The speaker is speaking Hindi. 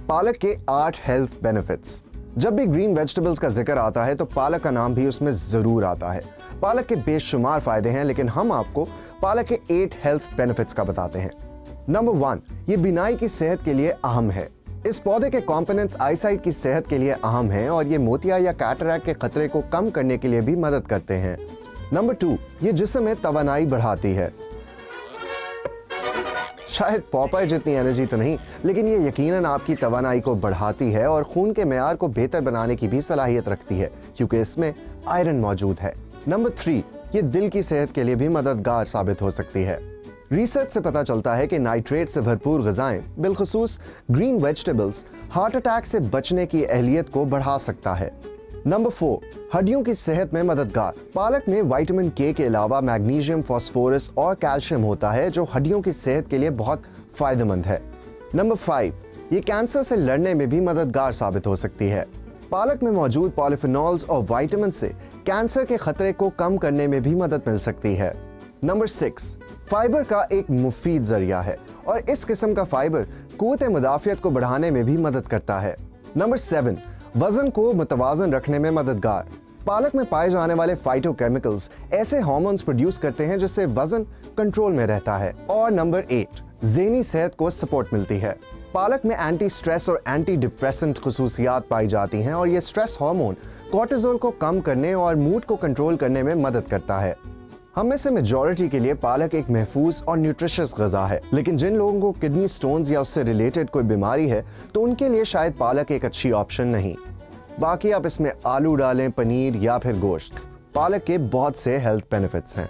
पालक के 8 हेल्थ बेनिफिट्स। जब भी ग्रीन वेजिटेबल्स का जिक्र आता है तो पालक का नाम भी उसमें जरूर आता है। पालक के बेशुमार फायदे हैं, लेकिन हम आपको पालक के 8 हेल्थ बेनिफिट्स का बताते हैं। नंबर 1, ये बीनाई की सेहत के लिए अहम है। इस पौधे के कंपोनेंट्स आईसाइट की सेहत के लिए अहम हैं और ये मोतिया या कैटरैक्ट के खतरे को कम करने के लिए भी मदद करते हैं। नंबर 2, ये जिस्म में तवानाई बढ़ाती है। शायद पॉपाय जितनी एनर्जी तो नहीं, लेकिन ये यकीनन आपकी तवानाई को बढ़ाती है और खून के मेयार को बेहतर बनाने की भी सलाहियत रखती है, क्योंकि इसमें आयरन मौजूद है। नंबर 3, ये दिल की सेहत के लिए भी मददगार साबित हो सकती है। रिसर्च से पता चलता है कि नाइट्रेट से भरपूर ग़िज़ाएं, बिलखुसूस ग्रीन वेजिटेबल्स, हार्ट अटैक से बचने की अहलियत को बढ़ा सकता है। नंबर 4, हड्डियों की सेहत में मददगार। पालक में विटामिन के अलावा मैग्नीशियम, फास्फोरस और कैल्शियम होता है, जो हड्डियों की सेहत के लिए बहुत फायदेमंद है। नंबर 5, ये कैंसर से लड़ने में भी मददगार साबित हो सकती है। पालक में मौजूद पॉलीफिनॉल्स और विटामिन से कैंसर के खतरे को कम करने में भी मदद मिल सकती है। नंबर 6, फाइबर का एक मुफीद जरिया है और इस किस्म का फाइबर क़ुव्वत मुदाफ़ियत को बढ़ाने में भी मदद करता है। नंबर 7, वजन को मुतवाजन रखने में मददगार। पालक में पाए जाने वाले फाइटोकेमिकल्स ऐसे हार्मोन्स प्रोड्यूस करते हैं जिससे वजन कंट्रोल में रहता है। और नंबर 8, ज़हनी सेहत को सपोर्ट मिलती है। पालक में एंटी स्ट्रेस और एंटी डिप्रेसेंट खुसूसियात पाई जाती हैं और ये स्ट्रेस हार्मोन कोर्टिसोल को कम करने और मूड को कंट्रोल करने में मदद करता है। हम में से मेजॉरिटी के लिए पालक एक महफूज और न्यूट्रिशियस ग़िज़ा है, लेकिन जिन लोगों को किडनी स्टोन्स या उससे रिलेटेड कोई बीमारी है तो उनके लिए शायद पालक एक अच्छी ऑप्शन नहीं। बाकी आप इसमें आलू डालें, पनीर या फिर गोश्त। पालक के बहुत से हेल्थ बेनिफिट्स हैं।